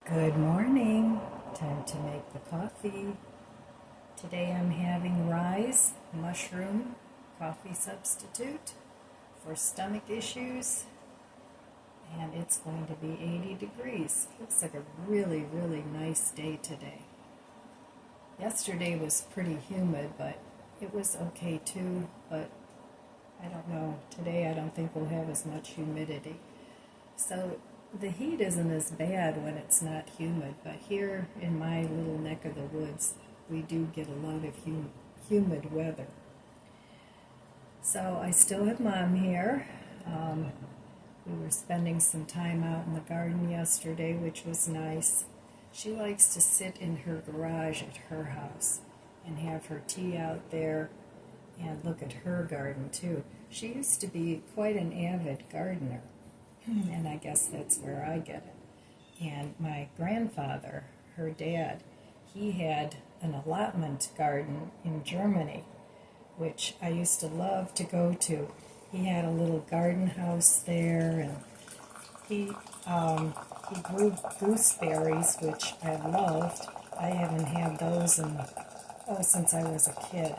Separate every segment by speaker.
Speaker 1: Good morning. Time to make the coffee. Today I'm having Rise mushroom coffee substitute for stomach issues, and it's going to be 80 degrees. Looks like a really, really nice day today. Yesterday was pretty humid, but it was okay too, but I don't know. Today I don't think we'll have as much humidity. So the heat isn't as bad when it's not humid, but here in my little neck of the woods, we do get a lot of humid weather. So I still have Mom here. We were spending some time out in the garden yesterday, which was nice. She likes to sit in her garage at her house and have her tea out there and look at her garden too. She used to be quite an avid gardener. And I guess that's where I get it. And my grandfather, her dad, he had an allotment garden in Germany, which I used to love to go to. He had a little garden house there, and he grew gooseberries, which I loved. I haven't had those since I was a kid.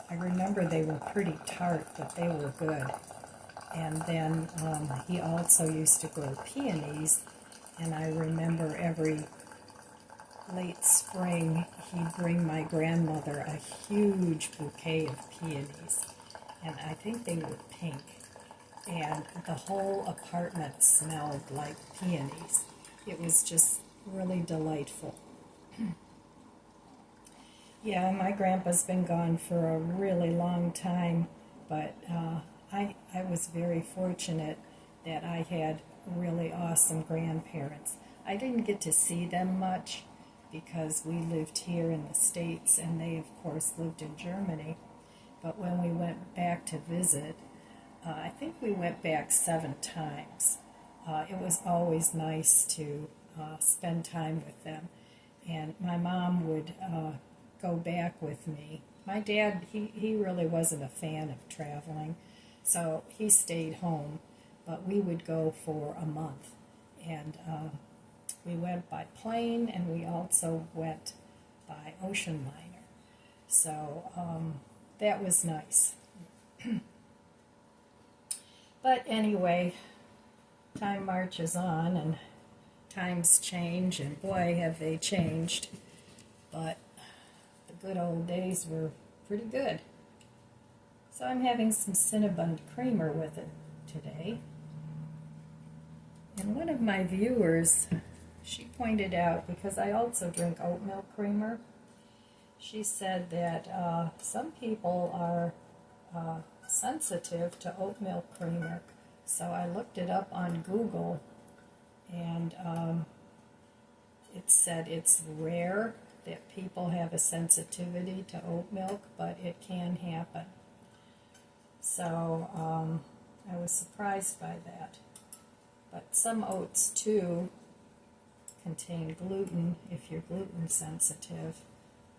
Speaker 1: I remember they were pretty tart, but they were good. And then he also used to grow peonies, and I remember every late spring he'd bring my grandmother a huge bouquet of peonies, and I think they were pink, and the whole apartment smelled like peonies. It was just really delightful. Yeah, my grandpa's been gone for a really long time, but I was very fortunate that I had really awesome grandparents. I didn't get to see them much because we lived here in the States and they, of course, lived in Germany. But when we went back to visit, I think we went back 7 times. It was always nice to spend time with them. And my mom would go back with me. My dad, he really wasn't a fan of traveling, so he stayed home, but we would go for a month. And we went by plane, and we also went by ocean liner. So that was nice. But anyway, time marches on, and times change, and boy, have they changed. But the good old days were pretty good. So I'm having some Cinnabon creamer with it today. And one of my viewers, she pointed out, because I also drink oat milk creamer, she said that some people are sensitive to oat milk creamer. So I looked it up on Google, and it said it's rare that people have a sensitivity to oat milk, but it can happen. So I was surprised by that. But some oats, too, contain gluten. If you're gluten sensitive,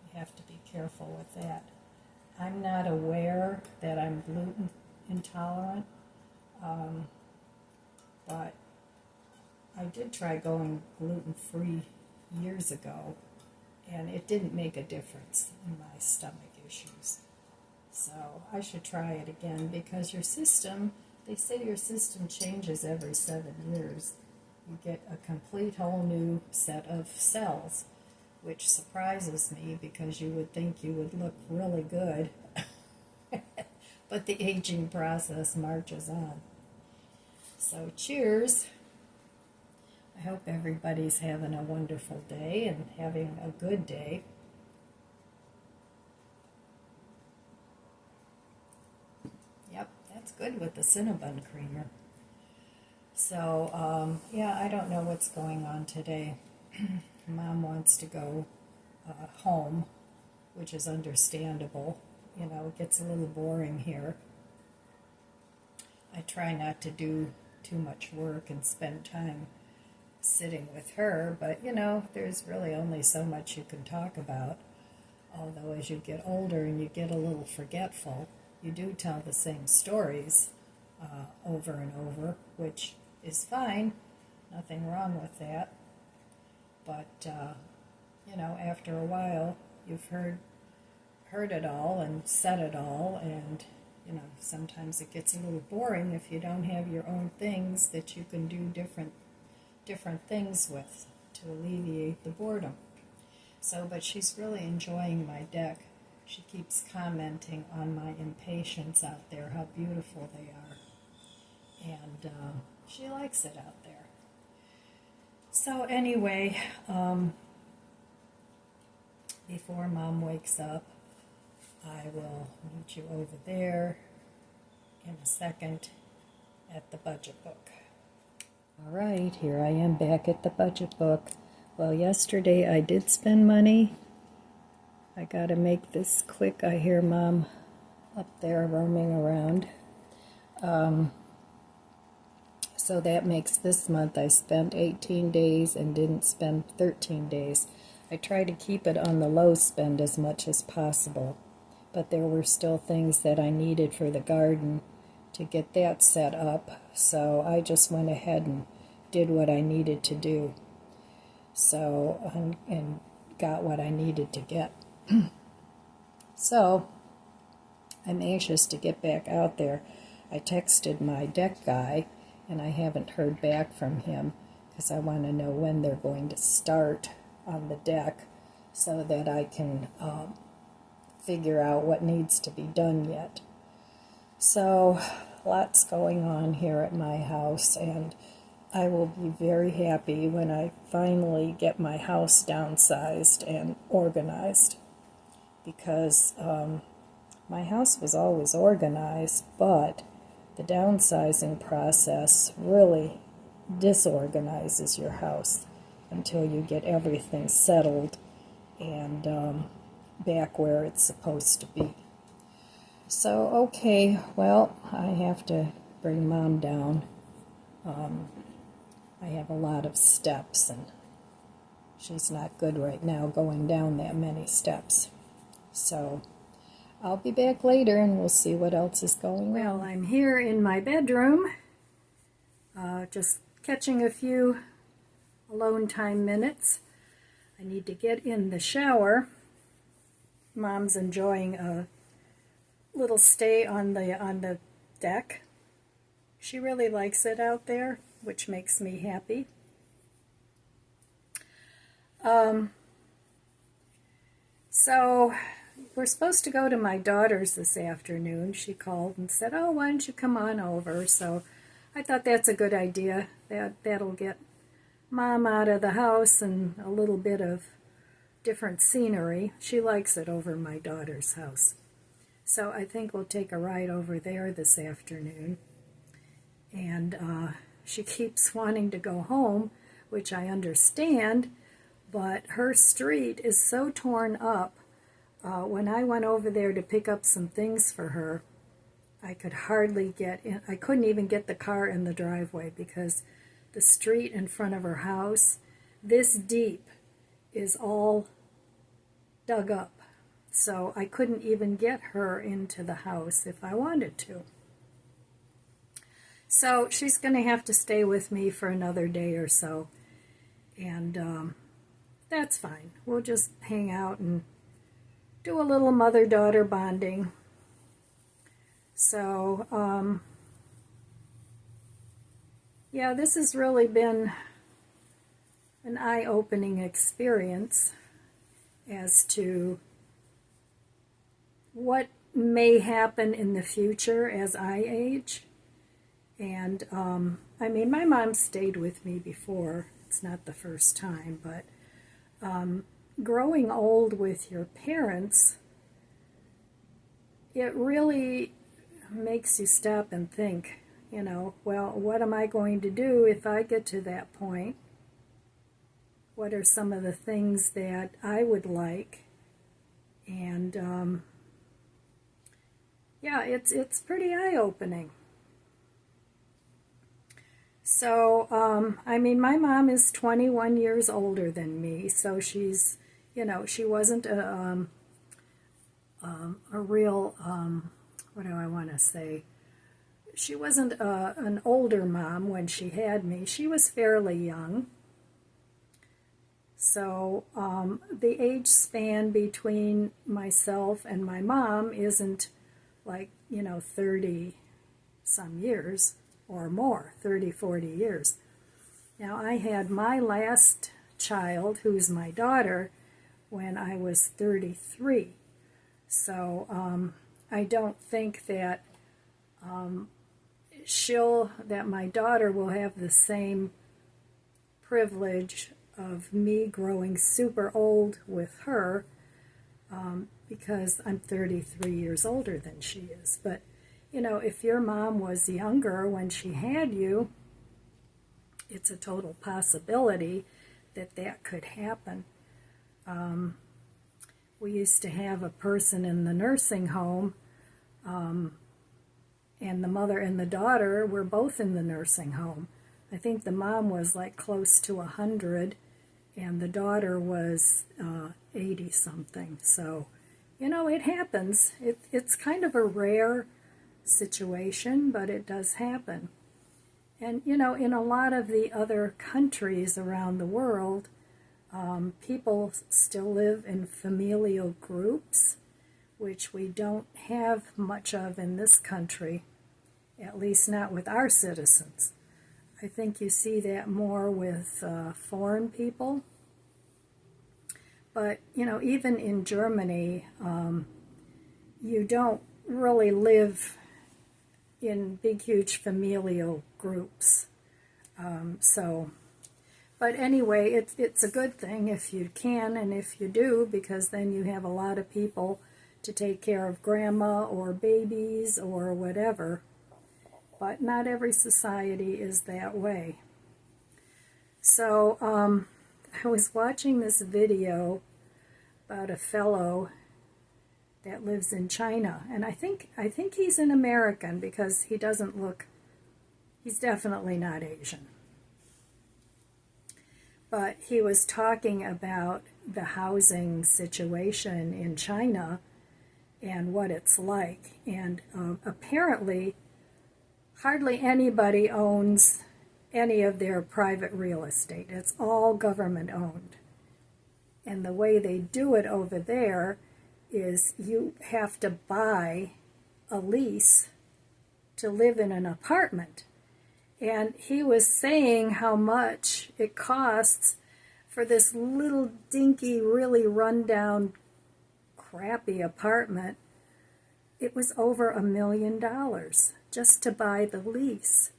Speaker 1: you have to be careful with that. I'm not aware that I'm gluten intolerant, but I did try going gluten-free years ago, and it didn't make a difference in my stomach issues. So I should try it again, because your system, they say your system changes every 7 years. You get a complete whole new set of cells, which surprises me because you would think you would look really good. But the aging process marches on. So cheers. I hope everybody's having a wonderful day and having a good day. Yep, that's good with the Cinnabon creamer. So, yeah, I don't know what's going on today. Mom wants to go home, which is understandable. You know, it gets a little boring here. I try not to do too much work and spend time sitting with her, but you know, there's really only so much you can talk about. Although as you get older and you get a little forgetful, you do tell the same stories over and over, which is fine. Nothing wrong with that. But you know, after a while, you've heard it all and said it all, and you know, sometimes it gets a little boring if you don't have your own things that you can do different things with to alleviate the boredom. So, but she's really enjoying my deck. She keeps commenting on my impatiens out there, how beautiful they are, and she likes it out there. So anyway, before Mom wakes up, I will meet you over there in a second at the budget book. All right, here I am back at the budget book. Well, yesterday I did spend money. I gotta make this quick. I hear Mom up there roaming around. So that makes this month I spent 18 days and didn't spend 13 days. I try to keep it on the low spend as much as possible, but there were still things that I needed for the garden to get that set up, so I just went ahead and did what I needed to do. So, and got what I needed to get. So, I'm anxious to get back out there. I texted my deck guy, and I haven't heard back from him because I want to know when they're going to start on the deck so that I can figure out what needs to be done yet. So, lots going on here at my house, and I will be very happy when I finally get my house downsized and organized, because my house was always organized, but the downsizing process really disorganizes your house until you get everything settled and back where it's supposed to be. So, okay, well, I have to bring Mom down. I have a lot of steps, and she's not good right now going down that many steps. So, I'll be back later and we'll see what else is going on. Well, I'm here in my bedroom, just catching a few alone time minutes. I need to get in the shower. Mom's enjoying a little stay on the deck. She really likes it out there, which makes me happy. So we're supposed to go to my daughter's this afternoon. She called and said, oh, why don't you come on over? So I thought that's a good idea. That'll get Mom out of the house and a little bit of different scenery. She likes it over my daughter's house. So I think we'll take a ride over there this afternoon. And she keeps wanting to go home, which I understand, but her street is so torn up. When I went over there to pick up some things for her, I could hardly get in. I couldn't even get the car in the driveway because the street in front of her house, this deep, is all dug up. So I couldn't even get her into the house if I wanted to. So she's going to have to stay with me for another day or so. And that's fine. We'll just hang out and do a little mother-daughter bonding. So, yeah, this has really been an eye-opening experience as to what may happen in the future as I age. And, I mean, my mom stayed with me before. It's not the first time, but growing old with your parents, it really makes you stop and think, you know, well, what am I going to do if I get to that point? What are some of the things that I would like? And, yeah, it's pretty eye-opening. So, I mean, my mom is 21 years older than me, so she's, you know, she wasn't a real, what do I want to say? She wasn't an older mom when she had me. She was fairly young. So the age span between myself and my mom isn't like, 30 some years or more, 30, 40 years. Now, I had my last child, who's my daughter, when I was 33. So I don't think that that my daughter will have the same privilege of me growing super old with her, because I'm 33 years older than she is. But, if your mom was younger when she had you, it's a total possibility that that could happen. We used to have a person in the nursing home, and the mother and the daughter were both in the nursing home. I think the mom was like close to 100, and the daughter was 80 something. So, it happens. It's kind of a rare situation, but it does happen. And, in a lot of the other countries around the world, people still live in familial groups, which we don't have much of in this country, at least not with our citizens. I think you see that more with foreign people. But, even in Germany, you don't really live in big, huge familial groups. But anyway, it's a good thing if you can and if you do, because then you have a lot of people to take care of grandma or babies or whatever. But not every society is that way. So I was watching this video about a fellow that lives in China, and I think he's an American, because he doesn't look, he's definitely not Asian. But he was talking about the housing situation in China and what it's like. And apparently, hardly anybody owns any of their private real estate. It's all government owned. And the way they do it over there is you have to buy a lease to live in an apartment. And he was saying how much it costs for this little dinky, really rundown, crappy apartment. It was over $1 million just to buy the lease.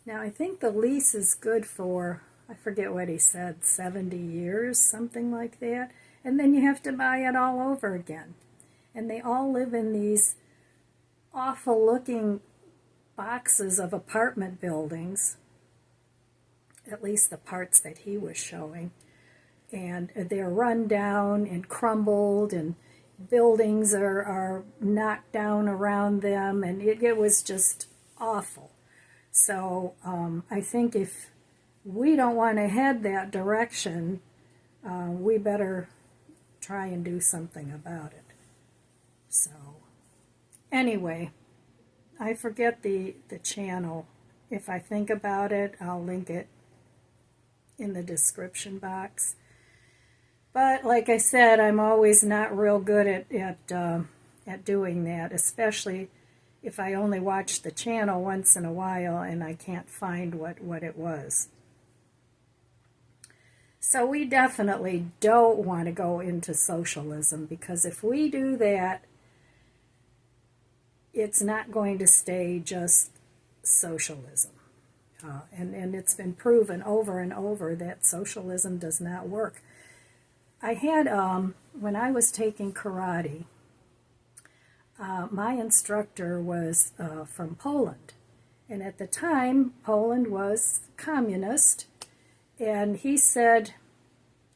Speaker 1: Now, I think the lease is good for, I forget what he said, 70 years, something like that. And then you have to buy it all over again. And they all live in these awful-looking boxes of apartment buildings, at least the parts that he was showing. And they're run down and crumbled, and buildings are knocked down around them, and it was just awful. So I think if we don't want to head that direction, we better try and do something about it. So anyway, I forget the channel. If I think about it, I'll link it in the description box. But like I said, I'm always not real good at doing that, especially if I only watch the channel once in a while and I can't find what it was. So we definitely don't want to go into socialism, because if we do that, it's not going to stay just socialism. And it's been proven over and over that socialism does not work. I had, when I was taking karate, my instructor was from Poland. And at the time, Poland was communist. And he said,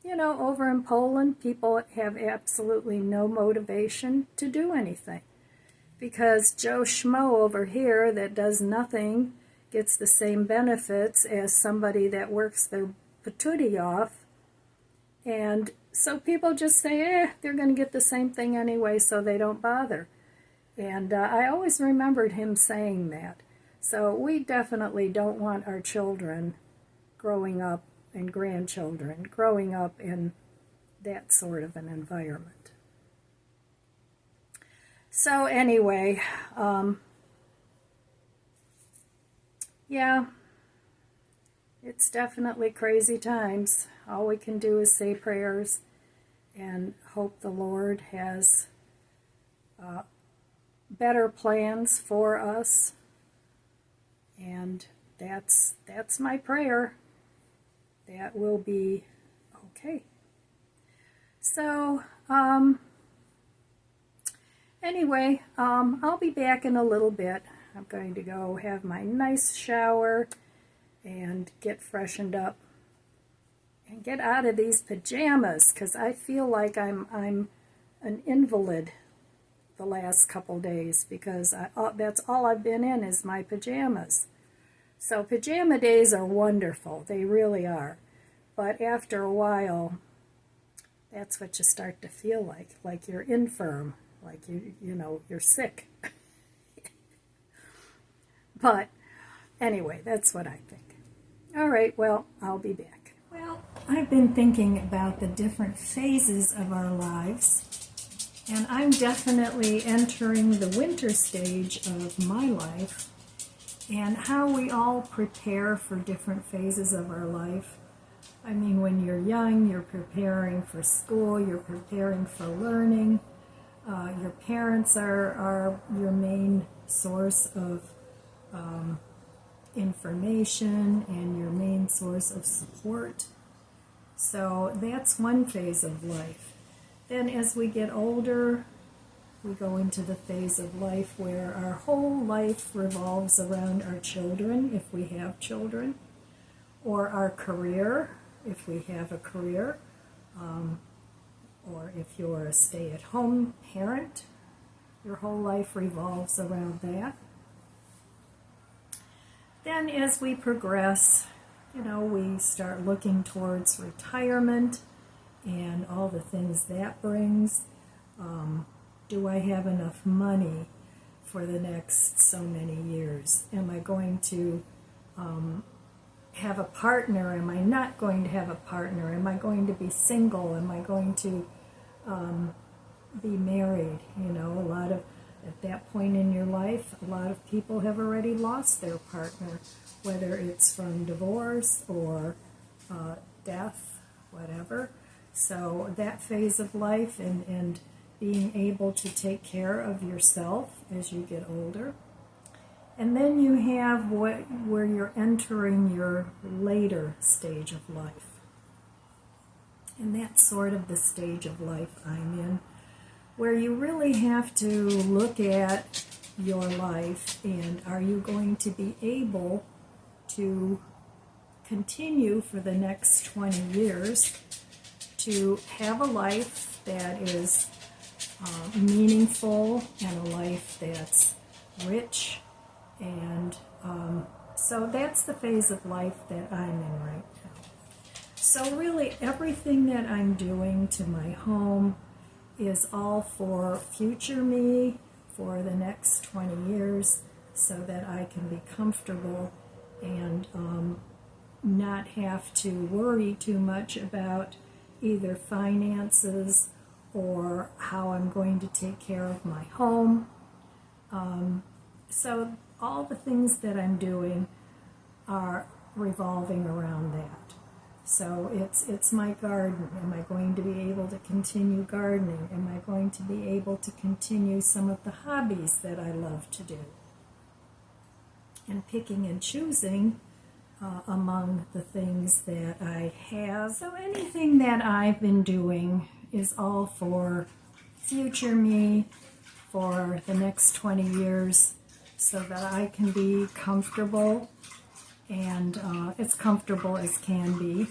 Speaker 1: over in Poland, people have absolutely no motivation to do anything, because Joe Schmo over here that does nothing gets the same benefits as somebody that works their patootie off. And so people just say, they're going to get the same thing anyway, so they don't bother. And I always remembered him saying that. So we definitely don't want our children growing up and grandchildren growing up in that sort of an environment. So anyway, yeah, it's definitely crazy times. All we can do is say prayers and hope the Lord has better plans for us. And that's my prayer. That will be okay. So, anyway, I'll be back in a little bit. I'm going to go have my nice shower and get freshened up and get out of these pajamas, because I feel like I'm an invalid the last couple days, because that's all I've been in is my pajamas. So pajama days are wonderful. They really are. But after a while, that's what you start to feel like you're infirm, like you're sick. But anyway, that's what I think. All right, well, I'll be back. Well, I've been thinking about the different phases of our lives, and I'm definitely entering the winter stage of my life, and how we all prepare for different phases of our life. I mean, when you're young, you're preparing for school, you're preparing for learning. Your parents are your main source of information and your main source of support. So that's one phase of life. Then as we get older, we go into the phase of life where our whole life revolves around our children, if we have children, or our career, if we have a career, or if you're a stay-at-home parent, your whole life revolves around that. Then as we progress, we start looking towards retirement and all the things that brings. Do I have enough money for the next so many years? Am I going to have a partner? Am I not going to have a partner? Am I going to be single? Am I going to be married? At that point in your life, a lot of people have already lost their partner, whether it's from divorce or death, whatever. So that phase of life and being able to take care of yourself as you get older. And then you have where you're entering your later stage of life. And that's sort of the stage of life I'm in, where you really have to look at your life and are you going to be able to continue for the next 20 years to have a life that is meaningful and a life that's rich. And so that's the phase of life that I'm in right now. So really everything that I'm doing to my home is all for future me, for the next 20 years, so that I can be comfortable and not have to worry too much about either finances or how I'm going to take care of my home. So all the things that I'm doing are revolving around that. So it's my garden. Am I going to be able to continue gardening? Am I going to be able to continue some of the hobbies that I love to do? And picking and choosing among the things that I have. So anything that I've been doing is all for future me, for the next 20 years, so that I can be comfortable and as comfortable as can be.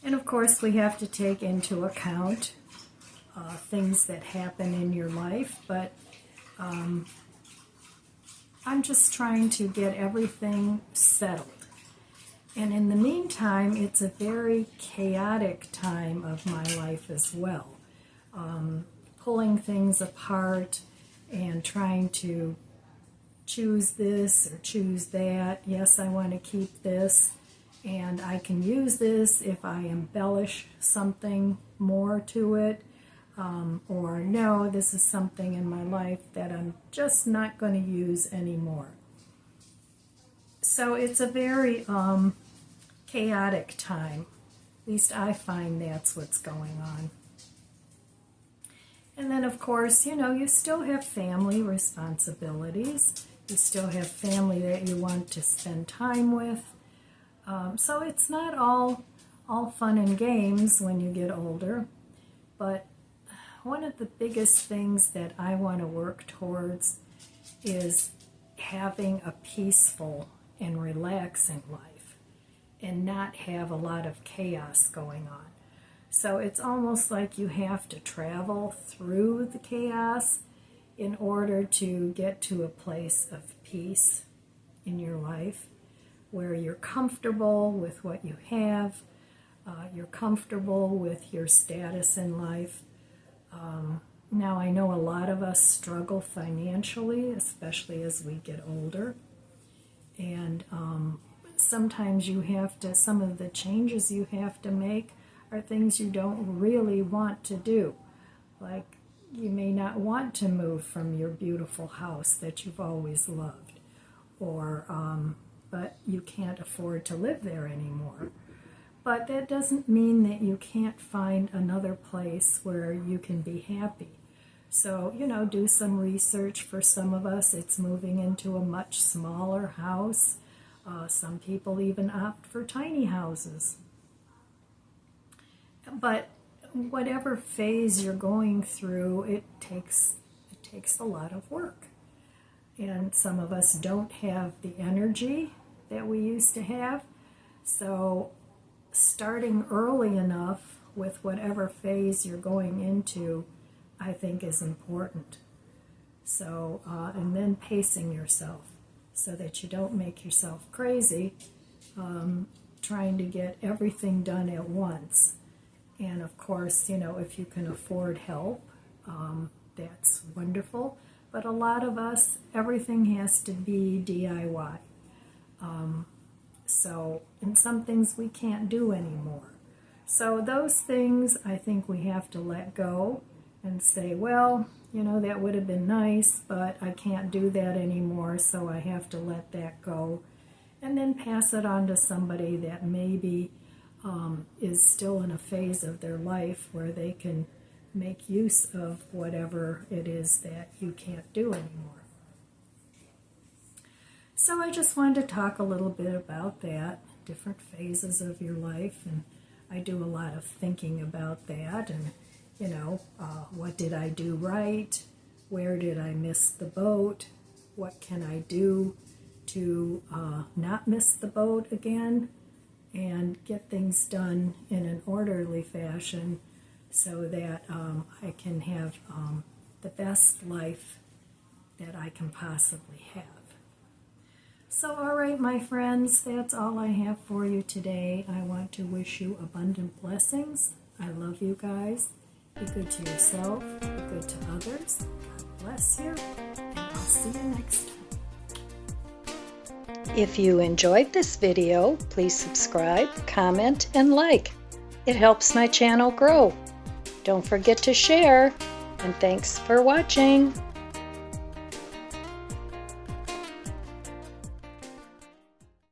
Speaker 1: And of course we have to take into account things that happen in your life, but I'm just trying to get everything settled. And in the meantime, it's a very chaotic time of my life as well. Pulling things apart and trying to choose this or choose that. Yes, I want to keep this. And I can use this if I embellish something more to it, or no, this is something in my life that I'm just not going to use anymore. So it's a very chaotic time. At least I find that's what's going on. And then, of course, you know, you still have family responsibilities. You still have family that you want to spend time with. So it's not all fun and games when you get older. But one of the biggest things that I want to work towards is having a peaceful and relaxing life and not have a lot of chaos going on. So it's almost like you have to travel through the chaos in order to get to a place of peace in your life where you're comfortable with what you have, you're comfortable with your status in life. Now I know a lot of us struggle financially, especially as we get older. And sometimes you have to, some of the changes you have to make are things you don't really want to do. Like you may not want to move from your beautiful house that you've always loved, or but you can't afford to live there anymore. But that doesn't mean that you can't find another place where you can be happy. So, you know, do some research. For some of us, it's moving into a much smaller house. Some people even opt for tiny houses. But whatever phase you're going through, it takes a lot of work. And some of us don't have the energy that we used to have. So starting early enough with whatever phase you're going into, I think is important. So, and then pacing yourself so that you don't make yourself crazy trying to get everything done at once. And of course, you know, if you can afford help, that's wonderful. But a lot of us, everything has to be DIY. So, and some things we can't do anymore. So those things I think we have to let go and say, well, you know, that would have been nice, but I can't do that anymore, so I have to let that go. And then pass it on to somebody that maybe is still in a phase of their life where they can make use of whatever it is that you can't do anymore. So I just wanted to talk a little bit about that, different phases of your life, and I do a lot of thinking about that, and you know, what did I do right? Where did I miss the boat? What can I do to not miss the boat again and get things done in an orderly fashion so that I can have the best life that I can possibly have. So, all right, my friends, that's all I have for you today. I want to wish you abundant blessings. I love you guys. Be good to yourself. Be good to others. God bless you. And I'll see you next time.
Speaker 2: If you enjoyed this video, please subscribe, comment, and like. It helps my channel grow. Don't forget to share. And thanks for watching.